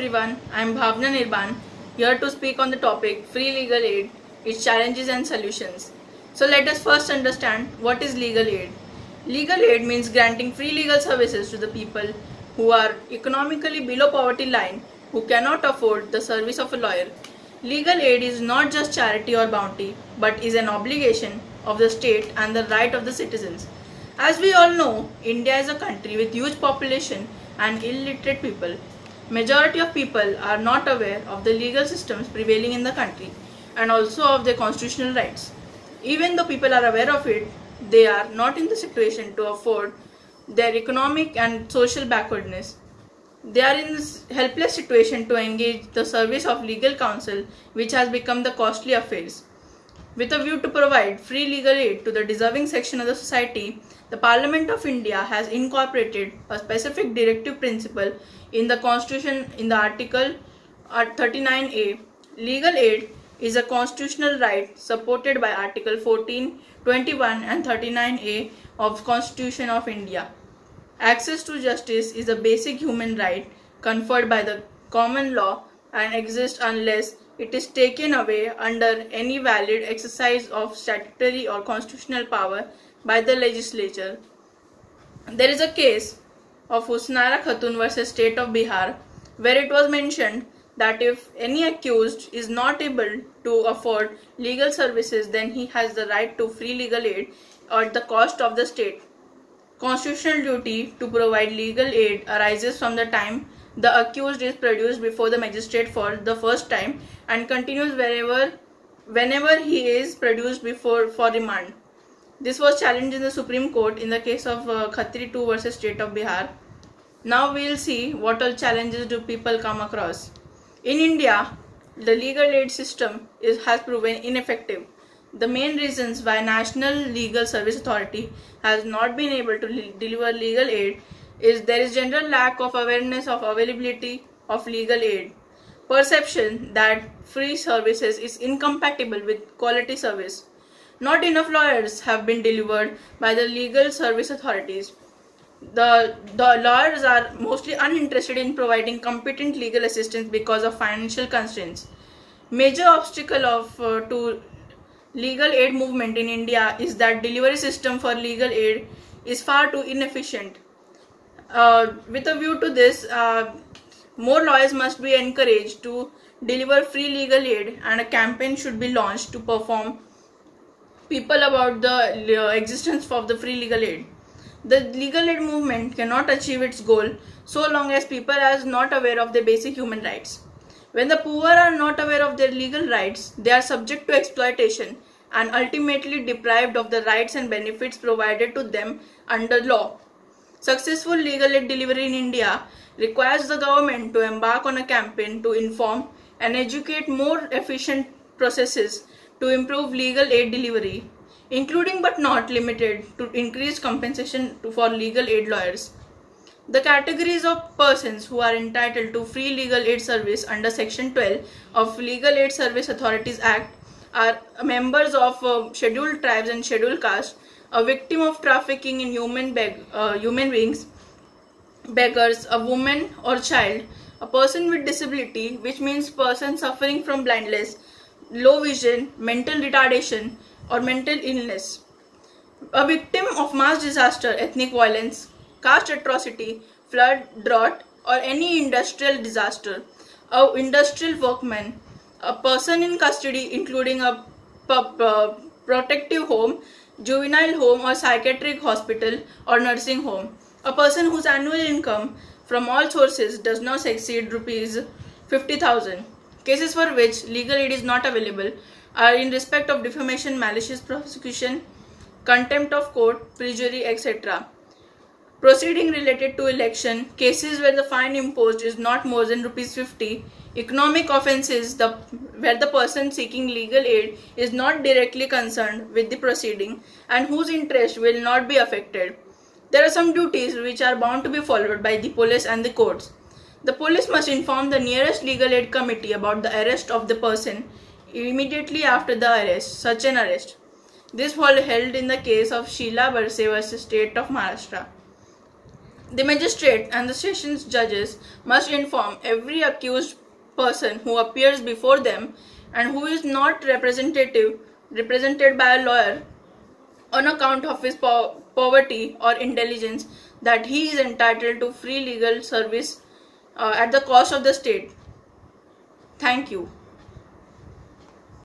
everyone, I am Bhavna Nirban, here to speak on the topic Free Legal Aid, its challenges and solutions. So let us first understand what is legal aid. Legal aid means granting free legal services to the people who are economically below poverty line, who cannot afford the service of a lawyer. Legal aid is not just charity or bounty, but is an obligation of the state and the right of the citizens. As we all know, India is a country with huge population and illiterate people. Majority of people are not aware of the legal systems prevailing in the country and also of their constitutional rights. Even though people are aware of it, they are not in the situation to afford their economic and social backwardness. They are in this helpless situation to engage the service of legal counsel, which has become the costly affairs. With a view to provide free legal aid to the deserving section of the society, the Parliament of India has incorporated a specific directive principle in the Constitution in the Article 39A. Legal aid is a constitutional right supported by Article 14, 21 and 39A of Constitution of India. Access to justice is a basic human right conferred by the common law and exists unless it is taken away under any valid exercise of statutory or constitutional power by the legislature. There is a case of Husnaira Khatun versus State of Bihar, where it was mentioned that if any accused is not able to afford legal services, then he has the right to free legal aid at the cost of the state. Constitutional duty to provide legal aid arises from the time the accused is produced before the magistrate for the first time and continues whenever he is produced for remand. This was challenged in the Supreme Court in the case of Khatri 2 versus State of Bihar. Now we will see what all challenges do people come across. In India, the legal aid system has proven ineffective. The main reasons why National Legal Service Authority has not been able to deliver legal aid is there is general lack of awareness of availability of legal aid, perception that free services is incompatible with quality service. Not enough lawyers have been delivered by the legal service authorities. The lawyers are mostly uninterested in providing competent legal assistance because of financial constraints. Major obstacle to legal aid movement in India is that delivery system for legal aid is far too inefficient. With a view to this, more lawyers must be encouraged to deliver free legal aid, and a campaign should be launched to inform people about the existence of the free legal aid. The legal aid movement cannot achieve its goal so long as people are not aware of their basic human rights. When the poor are not aware of their legal rights, they are subject to exploitation and ultimately deprived of the rights and benefits provided to them under law. Successful legal aid delivery in India requires the government to embark on a campaign to inform and educate more efficient processes to improve legal aid delivery, including but not limited to increased compensation for legal aid lawyers. The categories of persons who are entitled to free legal aid service under Section 12 of Legal Aid Service Authorities Act are members of scheduled tribes and scheduled castes, a victim of trafficking in human beings, beggars, a woman or child, a person with disability, which means person suffering from blindness, low vision, mental retardation or mental illness, a victim of mass disaster, ethnic violence, caste atrocity, flood, drought or any industrial disaster, a industrial workman, a person in custody including a protective home, juvenile home or psychiatric hospital or nursing home, a person whose annual income from all sources does not exceed rupees 50,000. Cases for which legal aid is not available are in respect of defamation, malicious prosecution, contempt of court, perjury, etc. Proceeding related to election, cases where the fine imposed is not more than rupees 50, economic offences where the person seeking legal aid is not directly concerned with the proceeding and whose interest will not be affected. There are some duties which are bound to be followed by the police and the courts. The police must inform the nearest legal aid committee about the arrest of the person immediately after the arrest, such an arrest. This was held in the case of Sheila Barse versus State of Maharashtra. The magistrate and the sessions judges must inform every accused person who appears before them and who is not represented by a lawyer on account of his poverty or intelligence that he is entitled to free legal service at the cost of the state. Thank you.